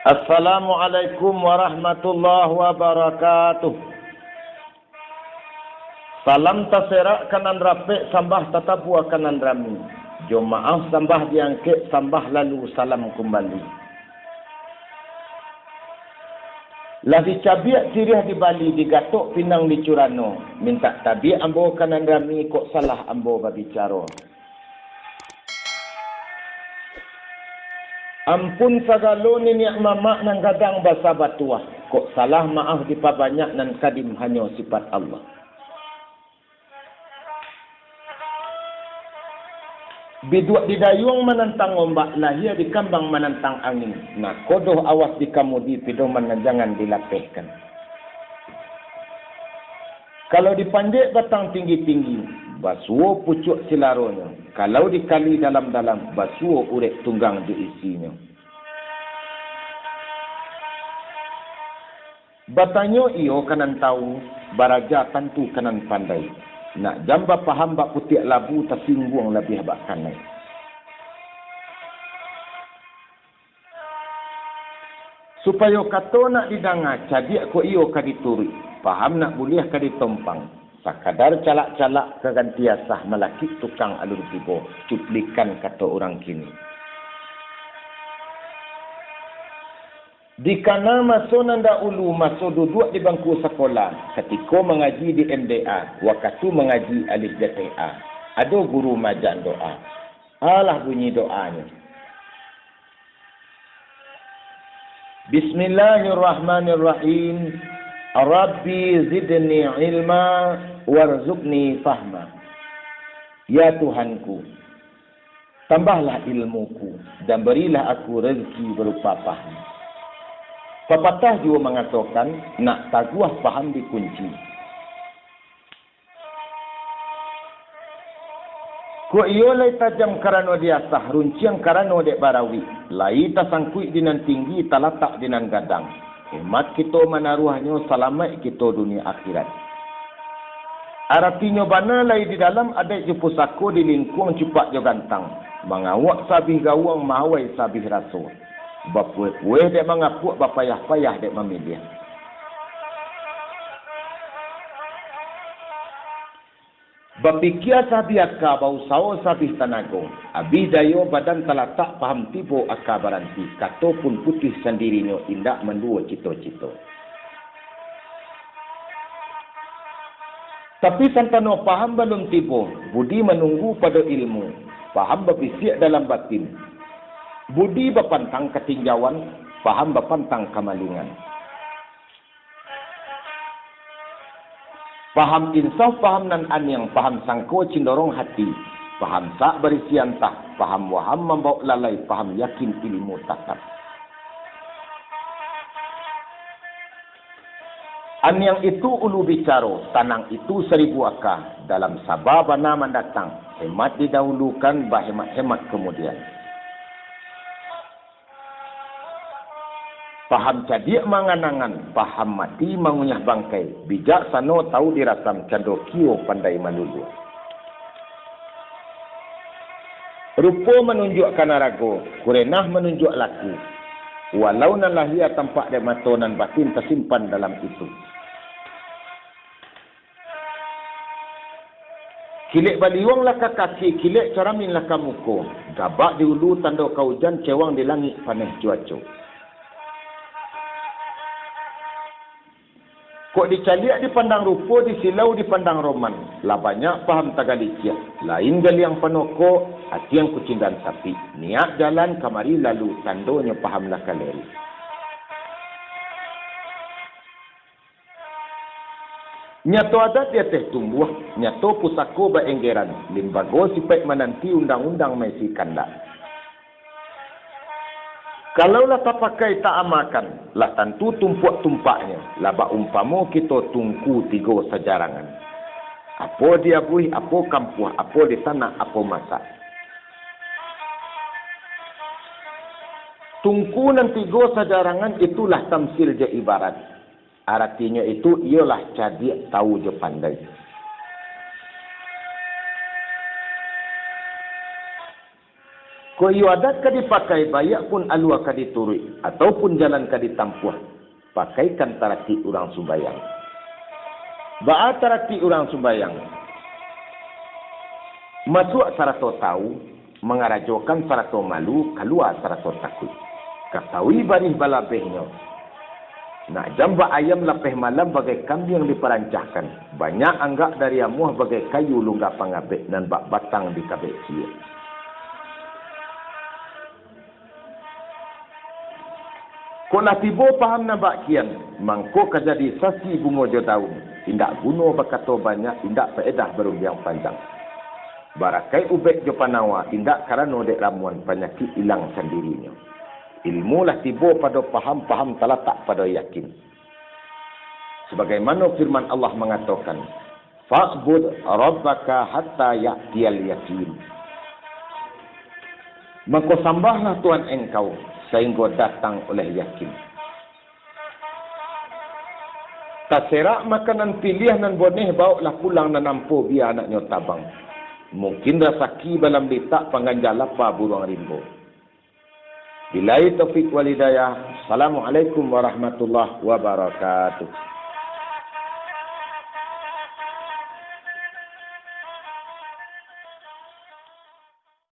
Assalamualaikum warahmatullahi wabarakatuh. Salam taserak kanan rapi sambah tatapua kanan rami. Jom maaf sambah diangkit sambah lalu salam kembali. Lagi cabiak sirih di Bali digatuk pinang di Curano. Minta tabiak ambo kanan rami kok salah ambo berbicara. Ampun sagalo niniak mamak nang gadang basa batuah. Kok salah maaf dipabanyak nan kadim hanya sifat Allah. Biduak di dayung menentang ombak, lahir di kambang menentang angin. Nak kodoh awas di kamudi, pidoman jangan dilapehkan. Kalau dipandek batang tinggi-tinggi, basuo pucuk silaronya. Kalau dikali dalam-dalam, basuo urek tunggang diisinya. Batanyo iyo kanan tahu, baraja tentu kanan pandai. Nak jamba paham bak putih labu tersinggung lebih bak kanai. Supaya kato nak didanga cadik ko iyo kadituri. Paham nak boleh kaditompang. Sakadar calak-calak kegantiasah melaki tukang alur tibo. Cuplikan kata orang kini. Di kana maso nanda ulu maso duduk di bangku sekolah ketika mengaji di MDA waktu mengaji alif DTA ada guru majak doa alah bunyi doanya Bismillahirrahmanirrahim Rabbi zidni ilma warzuqni fahma Ya Tuhanku tambahlah ilmuku dan berilah aku rezeki berupa faham. Pepatah juga mengatakan, nak taguah faham dikunci. Ko iyo lay tajam karano dia sah, runciang karano dek barawi. Lai tasangkui dinan tinggi, talatak dinan gadang. Hemat kita menaruhnya, selamat kita dunia akhirat. Artinya bana lay di dalam ada je pusako di lingkung cepat jo gantang. Mengawak sabih gawang, mahawai sabih rasul. Bapueh-pueh dek mengapuk, bapayah-payah dek memilih. Bapikir sabi akka bau sao sabih tanago. Abi dayo badan talatak paham tibo akka baranti. Kato pun putih sendirinya indak mendua cito-cito. Tapi santano paham belum tibo. Budi menunggu pada ilmu. Paham berbisik dalam batin. Budi berpantang ketinjauan, faham berpantang kemalingan. Faham insaf, faham nan anyang, faham sangko cindorong hati, faham sak berisian tak, faham waham membawa lalai, faham yakin ilmu takap. Anyang itu ulu bicara, tanang itu seribu akah, dalam sababana mendatang, hemat didahulukan, hemat-hemat kemudian. Faham cadik manganangan, faham mati mengunyah bangkai. Bijak sano tahu dirasam candokio pandai melulu. Rupa menunjukkan rago, kurenah menunjuk laku. Walau nan lahir tampak dari mata nan batin tersimpan dalam itu. Kilik baliwang laka kaki, kilik caramin laka muko. Gabak di ulu tanda kaujan, cewang di langit paneh cuaca. Kok dicaliak dipandang rupa, disilau dipandang roman. Lah banyak faham tagaliciak. Lain gali yang penoko, hati yang kucing dan sapi. Niat jalan kamari lalu, tandonya fahamlah kaleri. Nyato adat dia teh tumbuh, nyato pusako baenggeran. Limbago sipek menanti undang-undang mesi kandak. Kalaulah tak pakai tak amakan, lah tentu tumpuak-tumpaknya. Lah bak umpamo kita tungku tiga sejarangan. Apa dia buih, apa kampuh, apa di tanah, apa masak. Tungku dan tiga sejarangan itulah tamsil je ibarat. Artinya itu ialah cadik tahu je pandai. Ko iyo adat ka dipakai bayak pun alua ka diturui ataupun jalan ka ditampuh. Pakaikan tarati orang sumbayang. Ba'a tarati orang sumbayang. Masuk sarato tahu, mengarajokan sarato malu, keluar sarato takut. Kataui barih balabehnya. Nak jamba ayam lapeh malam bagai kambing diperancahkan. Banyak anggap dari amuh bagai kayu lunggah pangabek dan bak batang di kabek cia. Kau nak tiba paham nabak kian, mangko kajadi sasi bungo jo daun. Tindak guno bakato banyak, tindak faedah baru yang panjang. Barakai ubek jo panawa, tindak karano dek ramuan penyakit hilang sendirinya. Ilmu lah tiba pada paham-paham talatak pada yakin. Sebagaimana firman Allah mengatakan, Fa'bud rabbaka hatta ya'tiyal yakin. Maka sambahlah Tuhan engkau sehingga datang oleh yakin. Tak serak makanan pilihan dan boneh bawa pulang dan nampu biar anaknya tabang. Mungkin rasaki dalam letak pangganjal apa burung rimbo. Billahi taufiq wal hidayah. Assalamualaikum warahmatullahi wabarakatuh.